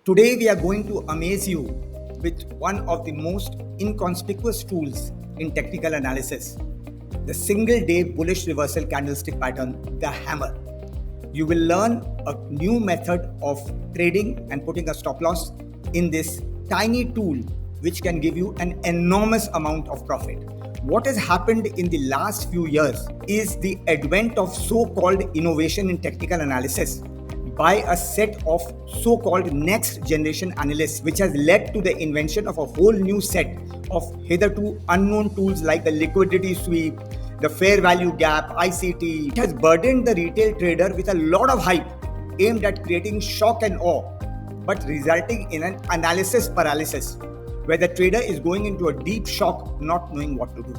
Today we are going to amaze you with one of the most inconspicuous tools in technical analysis, the single day bullish reversal candlestick pattern, the hammer. You will learn a new method of trading and putting a stop loss in this tiny tool which can give you an enormous amount of profit. What has happened in the last few years is the advent of so-called innovation in technical analysis by a set of so-called next generation analysts, which has led to the invention of a whole new set of hitherto unknown tools like the liquidity sweep, the fair value gap, ICT. It has burdened the retail trader with a lot of hype aimed at creating shock and awe, but resulting in an analysis paralysis where the trader is going into a deep shock not knowing what to do.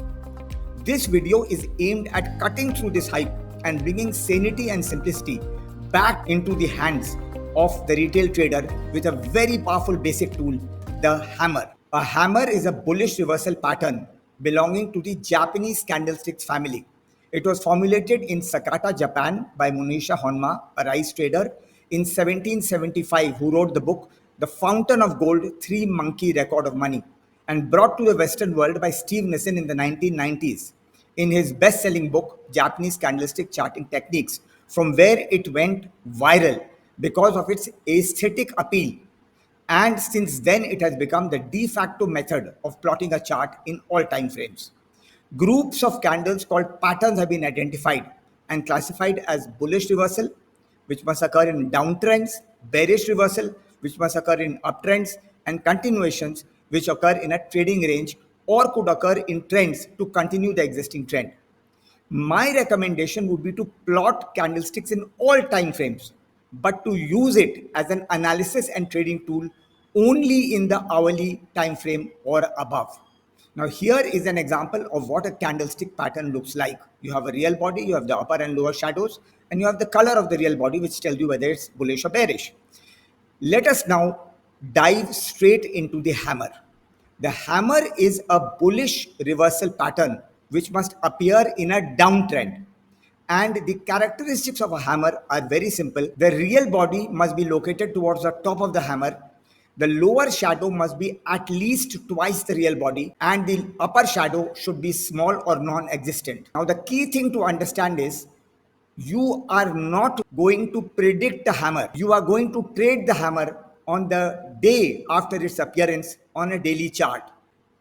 This video is aimed at cutting through this hype and bringing sanity and simplicity back into the hands of the retail trader with a very powerful basic tool, the hammer. A hammer is a bullish reversal pattern belonging to the Japanese Candlesticks family. It was formulated in Sakata, Japan by Monisha Honma, a rice trader, in 1775, who wrote the book The Fountain of Gold, Three Monkey Record of Money, and brought to the Western world by Steve Nissen in the 1990s in his best-selling book, Japanese Candlestick Charting Techniques, from where it went viral because of its aesthetic appeal. And since then, it has become the de facto method of plotting a chart in all time frames. Groups of candles called patterns have been identified and classified as bullish reversal, which must occur in downtrends, bearish reversal, which must occur in uptrends, and continuations, which occur in a trading range or could occur in trends to continue the existing trend. My recommendation would be to plot candlesticks in all time frames, but to use it as an analysis and trading tool only in the hourly time frame or above. Now, here is an example of what a candlestick pattern looks like. You have a real body, you have the upper and lower shadows, and you have the color of the real body, which tells you whether it's bullish or bearish. Let us now dive straight into the hammer. The hammer is a bullish reversal pattern which must appear in a downtrend. And the characteristics of a hammer are very simple. The real body must be located towards the top of the hammer. The lower shadow must be at least twice the real body, and the upper shadow should be small or non existent. Now, the key thing to understand is you are not going to predict the hammer. You are going to trade the hammer on the day after its appearance on a daily chart.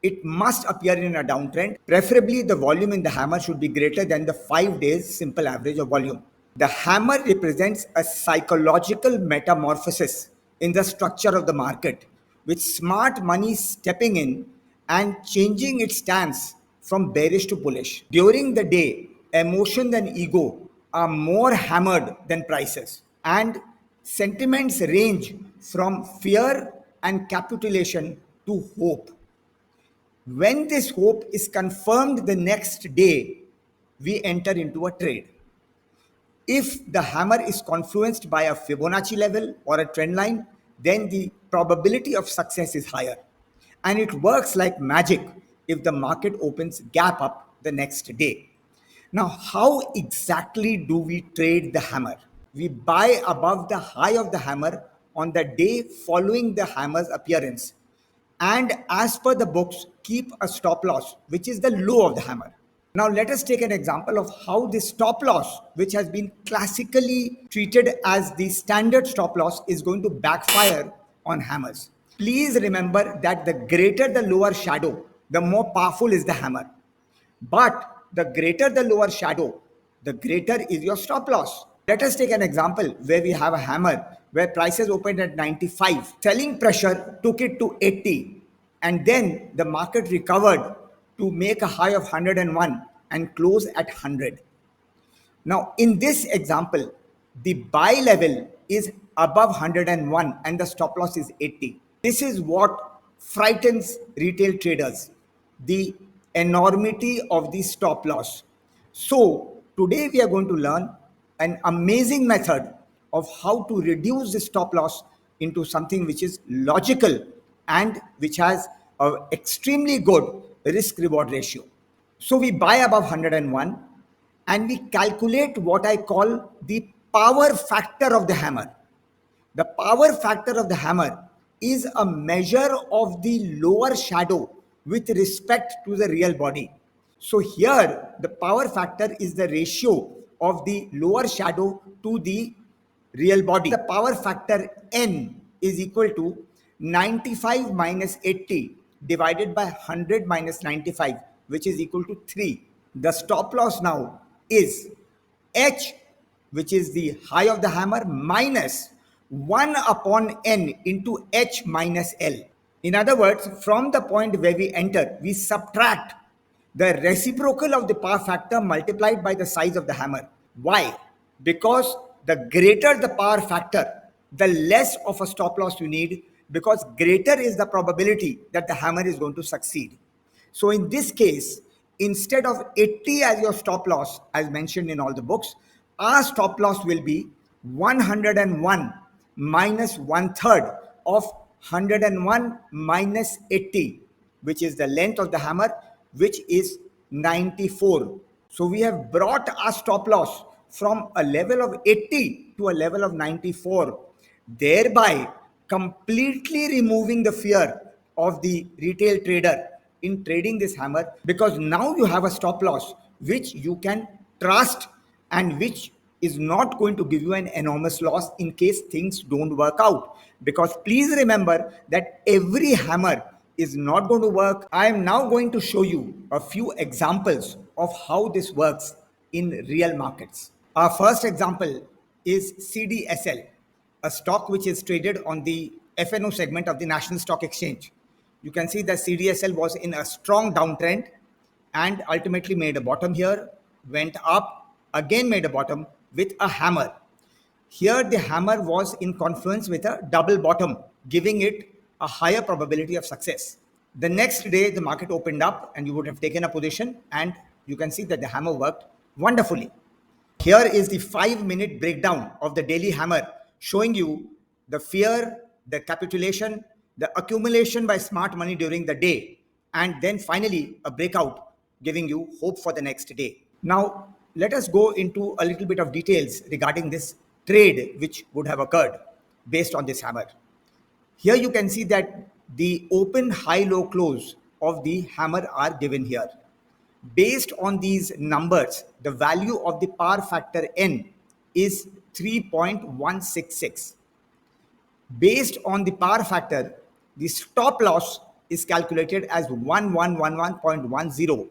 It must appear in a downtrend. Preferably, the volume in the hammer should be greater than the 5 days simple average of volume. The hammer represents a psychological metamorphosis in the structure of the market, with smart money stepping in and changing its stance from bearish to bullish. During the day, emotion and ego are more hammered than prices, and sentiments range from fear and capitulation to hope. When this hope is confirmed the next day, we enter into a trade. If the hammer is confluenced by a Fibonacci level or a trend line, then the probability of success is higher. And it works like magic if the market opens gap up the next day. Now, how exactly do we trade the hammer? We buy above the high of the hammer on the day following the hammer's appearance. And as per the books, keep a stop loss, which is the low of the hammer. Now, let us take an example of how this stop loss, which has been classically treated as the standard stop loss, is going to backfire on hammers. Please remember that the greater the lower shadow, the more powerful is the hammer. But the greater the lower shadow, the greater is your stop loss. Let us take an example where we have a hammer where prices opened at 95. Selling pressure took it to 80, and then the market recovered to make a high of 101 and close at 100. Now, in this example, the buy level is above 101 and the stop loss is 80. This is what frightens retail traders, the enormity of the stop loss. So, today we are going to learn an amazing method of how to reduce the stop loss into something which is logical and which has an extremely good risk reward ratio. So, we buy above 101 and we calculate what I call the power factor of the hammer. The power factor of the hammer is a measure of the lower shadow with respect to the real body. So here the power factor is the ratio of the lower shadow to the real body. The power factor N is equal to 95 minus 80 divided by 100 minus 95, which is equal to 3. The stop loss now is H, which is the high of the hammer, minus 1 upon N into H minus L. In other words, from the point where we enter, we subtract the reciprocal of the power factor multiplied by the size of the hammer. Why? Because the greater the power factor, the less of a stop loss you need, because greater is the probability that the hammer is going to succeed. So in this case, instead of 80 as your stop loss, as mentioned in all the books, our stop loss will be 101 minus 1/3 of 101 minus 80, which is the length of the hammer, which is 94. So we have brought our stop loss from a level of 80 to a level of 94, thereby completely removing the fear of the retail trader in trading this hammer, because now you have a stop loss which you can trust and which is not going to give you an enormous loss in case things don't work out. Because please remember that every hammer is not going to work. I am now going to show you a few examples of how this works in real markets. Our first example is CDSL, a stock which is traded on the FNO segment of the National Stock Exchange. You can see that CDSL was in a strong downtrend and ultimately made a bottom here, went up, again made a bottom with a hammer. Here the hammer was in confluence with a double bottom, giving it a higher probability of success. The next day the market opened up and you would have taken a position, and you can see that the hammer worked wonderfully. Here is the 5-minute breakdown of the daily hammer, showing you the fear, the capitulation, the accumulation by smart money during the day, and then finally a breakout, giving you hope for the next day. Now let us go into a little bit of details regarding this trade which would have occurred based on this hammer. Here you can see that the open, high, low, close of the hammer are given here. Based on these numbers, the value of the power factor N is 3.166. Based on the power factor, the stop loss is calculated as 1111.10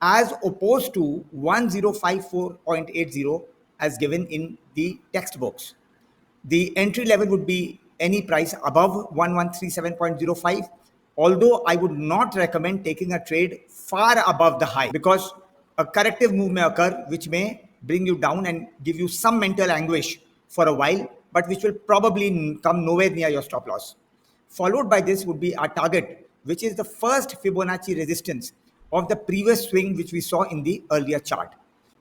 as opposed to 1054.80 as given in the textbooks. The entry level would be any price above 1137.05, although I would not recommend taking a trade far above the high, because a corrective move may occur which may bring you down and give you some mental anguish for a while, but which will probably come nowhere near your stop loss. Followed by this would be our target, which is the first Fibonacci resistance of the previous swing which we saw in the earlier chart.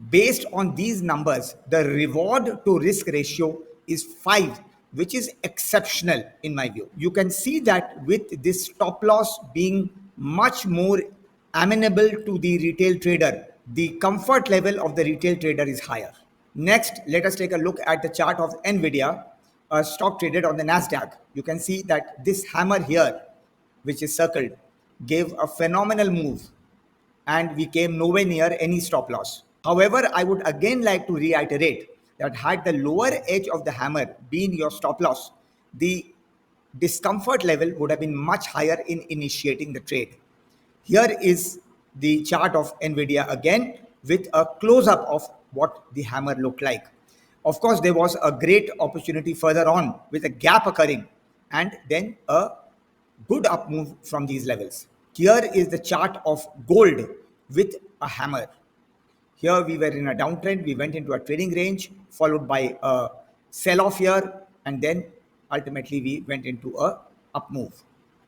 Based on these numbers, the reward to risk ratio is 5, which is exceptional in my view. You can see that with this stop loss being much more amenable to the retail trader, the comfort level of the retail trader is higher. Next, let us take a look at the chart of NVIDIA, a stock traded on the Nasdaq. You can see that this hammer here, which is circled, gave a phenomenal move and we came nowhere near any stop loss. However, I would again like to reiterate that had the lower edge of the hammer been your stop loss, the discomfort level would have been much higher in initiating the trade. Here is the chart of NVIDIA again with a close-up of what the hammer looked like. Of course, there was a great opportunity further on with a gap occurring and then a good up move from these levels. Here is the chart of gold with a hammer. Here we were in a downtrend, we went into a trading range, followed by a sell-off here, and then ultimately we went into a up move.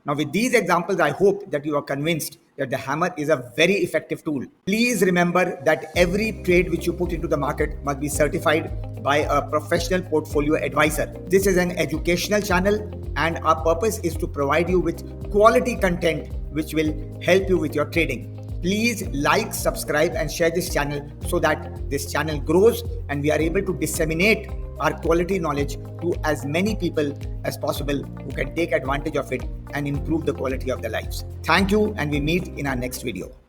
Now with these examples, I hope that you are convinced that the hammer is a very effective tool. Please remember that every trade which you put into the market must be certified by a professional portfolio advisor. This is an educational channel and our purpose is to provide you with quality content which will help you with your trading. Please like, subscribe and share this channel so that this channel grows and we are able to disseminate our quality knowledge to as many people as possible who can take advantage of it and improve the quality of their lives. Thank you, and we meet in our next video.